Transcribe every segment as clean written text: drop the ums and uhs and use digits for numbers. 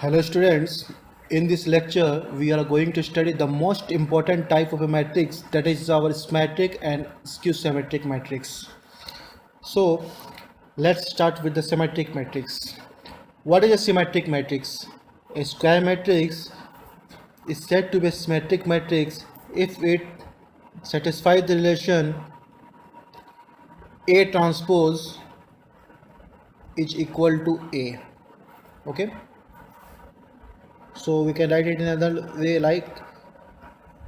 Hello students, in this lecture we are going to study the most important type of a matrix, that is our symmetric and skew symmetric matrix. So let's start with the symmetric matrix. What is a symmetric matrix? A square matrix is said to be a symmetric matrix if it satisfies the relation A transpose is equal to A. Okay, so we can write it in another way like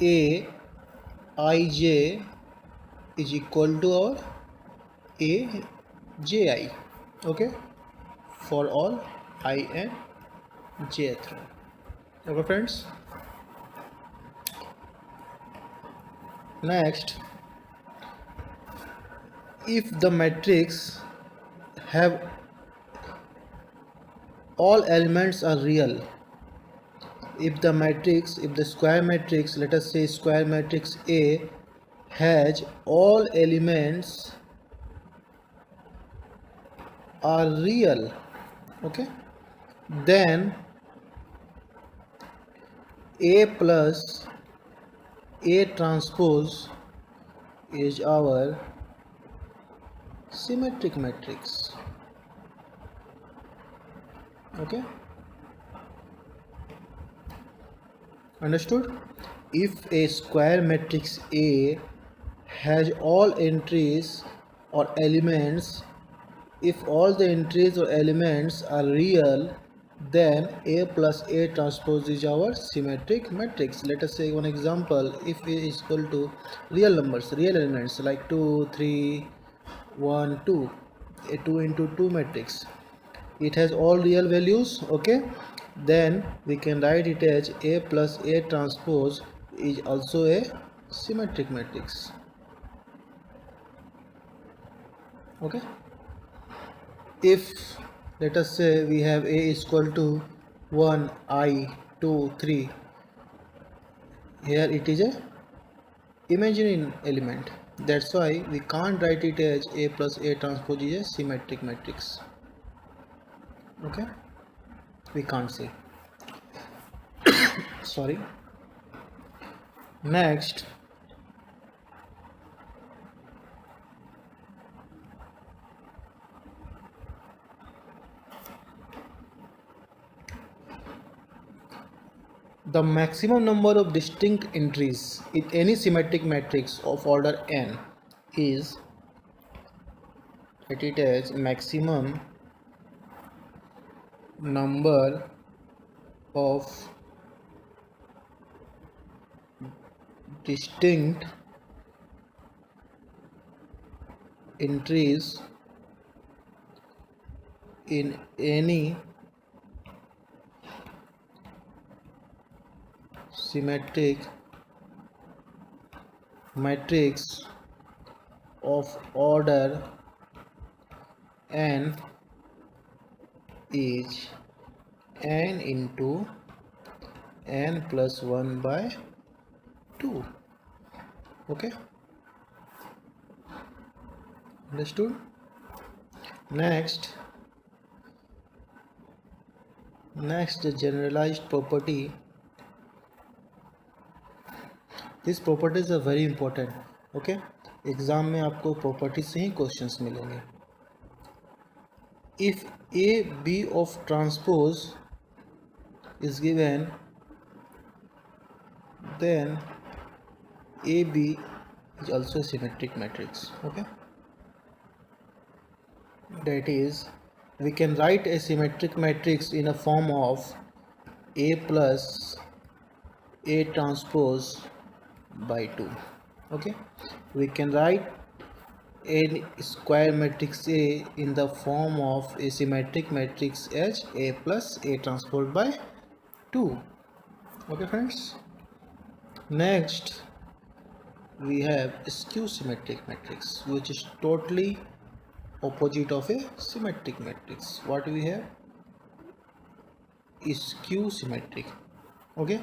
A ij is equal to our a ji, okay, for all I and jth row. Okay friends, next, if the matrix have all elements are real, if the square matrix, let us say square matrix A has all elements are real, okay, then A plus A transpose is our symmetric matrix. Okay, understood? If a square matrix A has all entries or elements, if all the entries or elements are real, then A plus A transpose is our symmetric matrix. Let us say one example. If A is equal to real numbers, real elements like 2, 3, 1, 2, a 2 into 2 matrix, it has all real values, okay, then we can write it as A plus A transpose is also a symmetric matrix. Okay, if let us say we have A is equal to 1, I, 2, 3, here it is a imaginary element, that's why we can't write it as A plus A transpose is a symmetric matrix. Okay, we can't say. Sorry. Next, the maximum number of distinct entries in any symmetric matrix of order n is, it as maximum number of distinct entries in any symmetric matrix of order n is n into n plus 1 by 2. Okay, understood? Next, the generalized property. These properties are very important. Okay, exam में आपको property से ही questions मिलेंगे. If A B of transpose is given, then AB is also a symmetric matrix. Okay, that is, we can write a symmetric matrix in a form of A plus A transpose by 2. Okay, we can write a square matrix A in the form of a symmetric matrix as A plus A transpose by 2. Okay friends, next we have a skew symmetric matrix, which is totally opposite of a symmetric matrix. What we have is skew symmetric. Okay,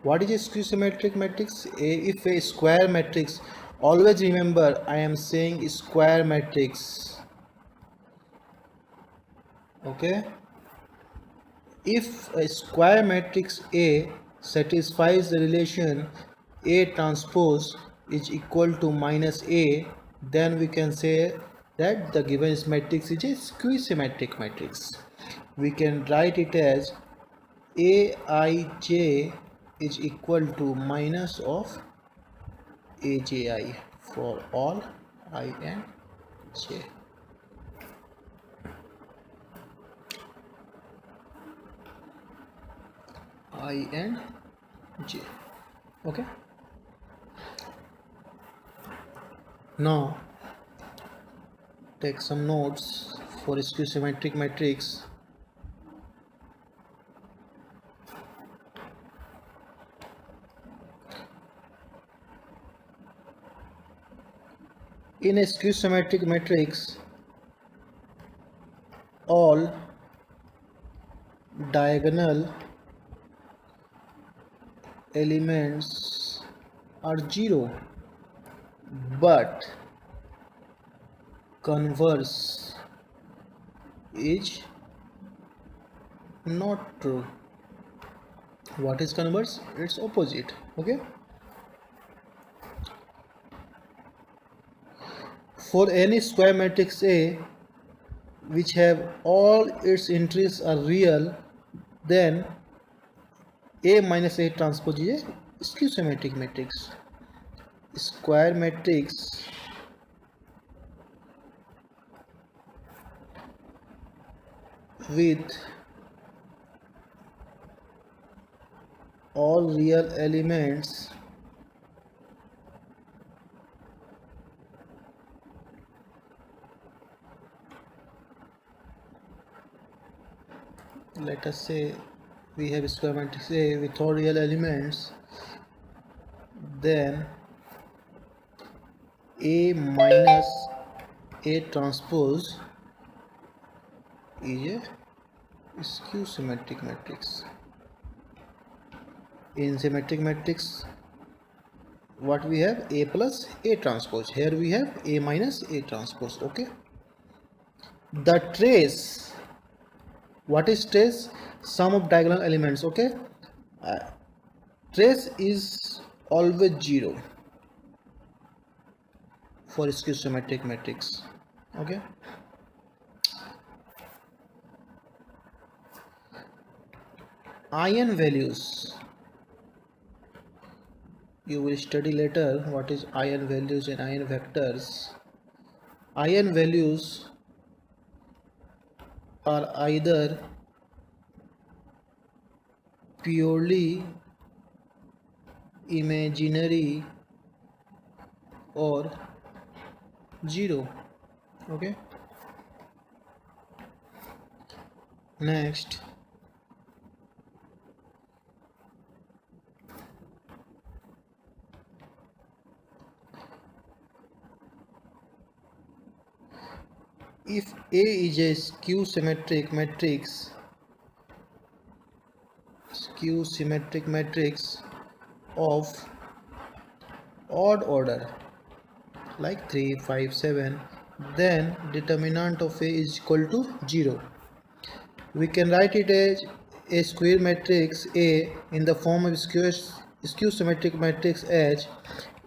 what is a skew symmetric matrix? If a square matrix, always remember I am saying square matrix. Okay, If a square matrix A satisfies the relation A transpose is equal to minus A, then we can say that the given matrix is a skew symmetric matrix. We can write it as Aij is equal to minus of Aji for all I and j. I and j. Okay. Now take some notes for skew symmetric matrix. In a skew symmetric matrix, all diagonal elements are 0, but converse is not true. What is converse? It's opposite. Okay. For any square matrix A which have all its entries are real, then A minus A transpose is a skew symmetric matrix. Square matrix with all real elements let us say we have square matrix A with all real elements, then A minus A transpose is a skew symmetric matrix. In symmetric matrix, what we have? A plus A transpose. Here we have A minus A transpose. Okay. The trace. What is trace? Sum of diagonal elements. Okay. Trace is always 0 for skew symmetric matrix. Okay. Eigenvalues. You will study later what is eigenvalues and eigenvectors. Eigenvalues are either purely imaginary or 0. Okay. Next, if A is a skew symmetric matrix of odd order like 3, 5, 7, then determinant of A is equal to 0. We can write it as a square matrix A in the form of skew symmetric matrix as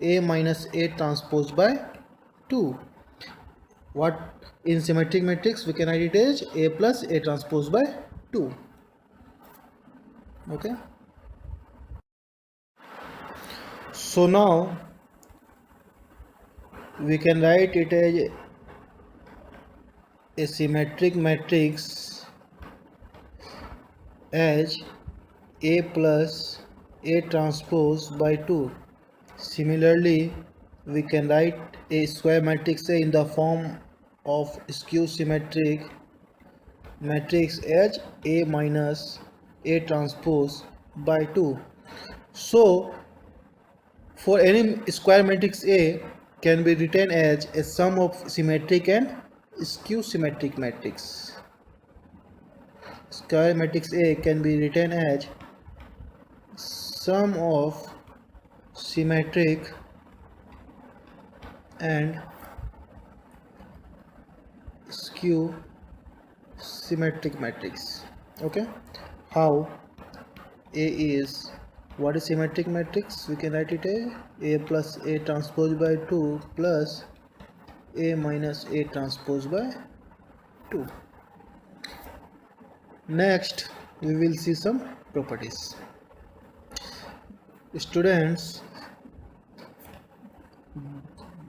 A minus A transpose by 2. What in symmetric matrix we can write it as A plus A transpose by 2. Okay. So now we can write it as a symmetric matrix as A plus A transpose by 2. Similarly, we can write a square matrix A in the form of skew symmetric matrix as A minus A transpose by 2. So, for any square matrix A can be written as a sum of symmetric and skew symmetric matrix. Square matrix A can be written as sum of symmetric and skew symmetric matrix. Okay. how A is, what is symmetric matrix? We can write it A plus A transpose by 2 plus A minus A transpose by 2. Next we will see some properties. Students,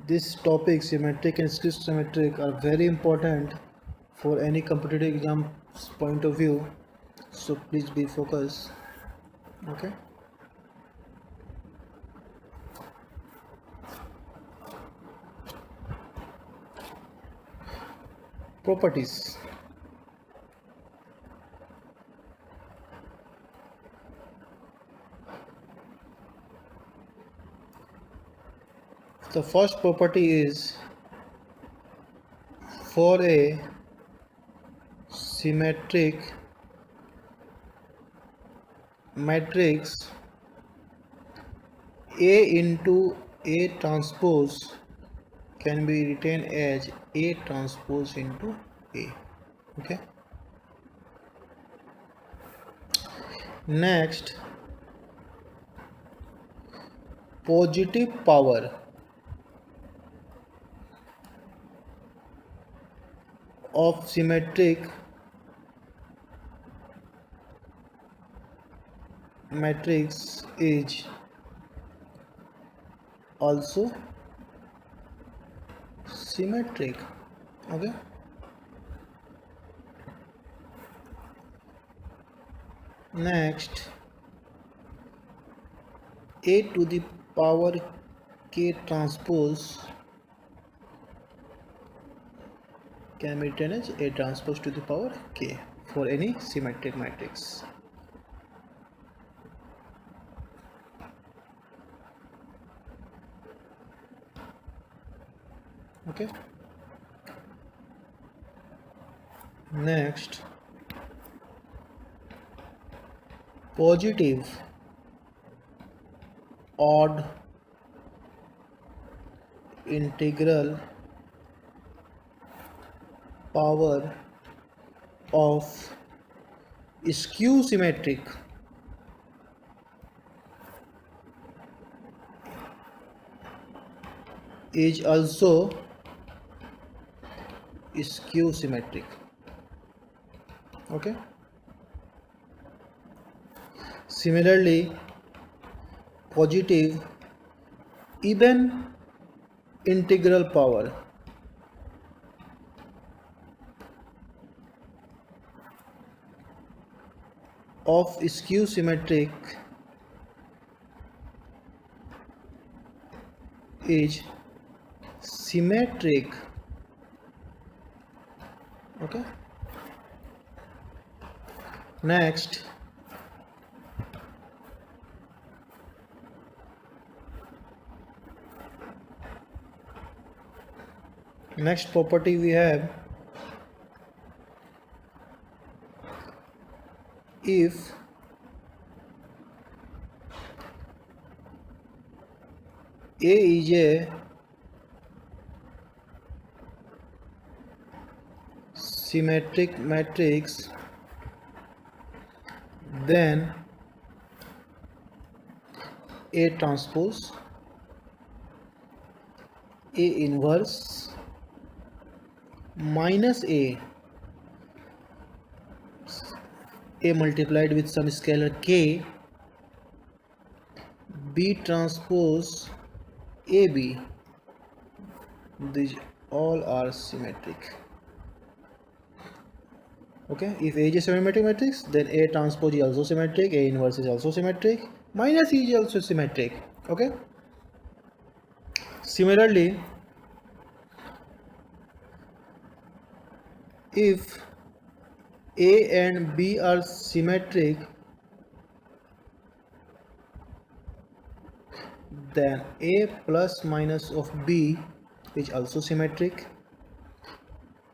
this topic symmetric and skew symmetric are very important for any competitive exams point of view, so please be focused. Okay, properties. The first property is, for a symmetric matrix, A into A transpose can be written as A transpose into A. Okay. Next, positive power of symmetric matrix is also symmetric. Okay. Next, A to the power K transpose can be written as A transpose to the power K for any symmetric matrix. Okay. Next, positive odd integral power of skew symmetric is also skew symmetric. Okay. Similarly, positive even integral power of skew symmetric is symmetric. Okay. Next, property we have, if A is a symmetric matrix, then A transpose, A inverse minus A multiplied with some scalar K, B transpose AB, these all are symmetric. Okay, if A is a symmetric matrix, then A transpose is also symmetric, A inverse is also symmetric, minus E is also symmetric. Okay. Similarly, if A and B are symmetric, then A plus minus of B is also symmetric,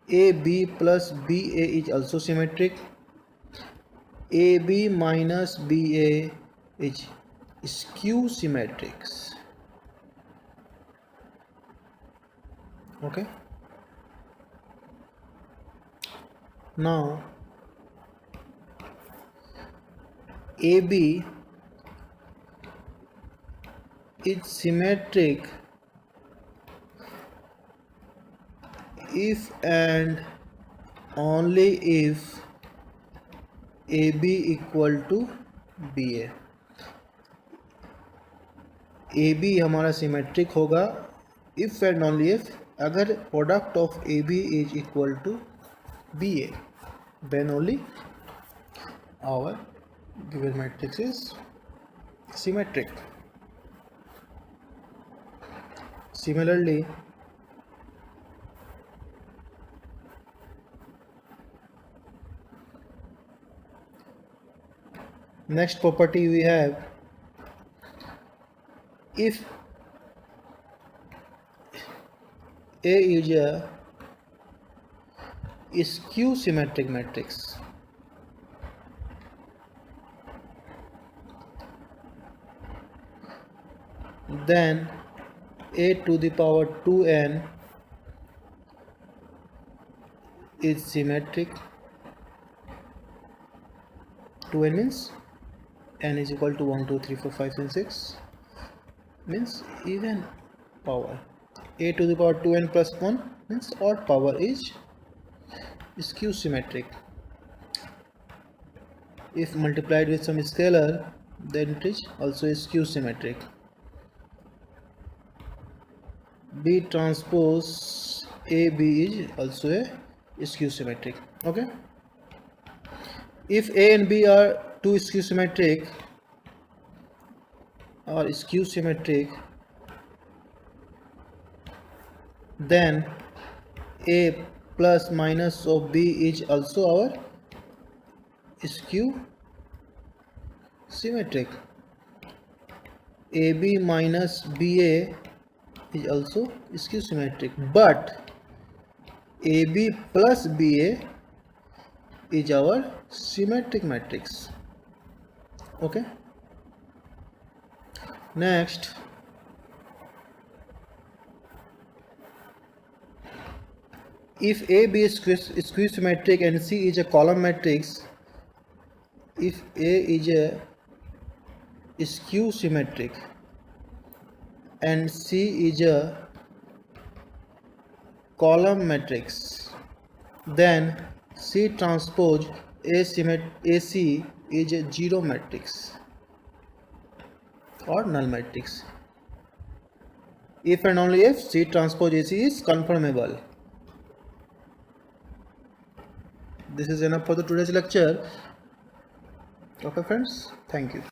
AB plus BA is also symmetric, AB minus BA is skew symmetric. Okay. Now AB is symmetric if and only if AB equal to BA. AB हमारा symmetric होगा if and only if अगर product of AB is equal to BA, then only our given matrix is symmetric. Similarly, next property we have, if A is a skew symmetric matrix, then A to the power 2n is symmetric. 2n means n is equal to 1, 2, 3, 4, 5 and 6, means even power. A to the power 2n plus 1 means odd power is skew symmetric. If multiplied with some scalar, then it is also skew symmetric. B transpose AB is also a skew symmetric. Okay. If A and B are two skew symmetric or skew symmetric, then A plus minus of B is also our skew symmetric. AB minus BA is also skew symmetric, but AB plus BA is our symmetric matrix. Okay. Next, if AB is skew symmetric and C is a column matrix, if A is a skew symmetric and C is a column matrix, then C transpose AC is a zero matrix or null matrix. If and only if C transpose AC is conformable. This is enough for the today's lecture. Okay friends, thank you.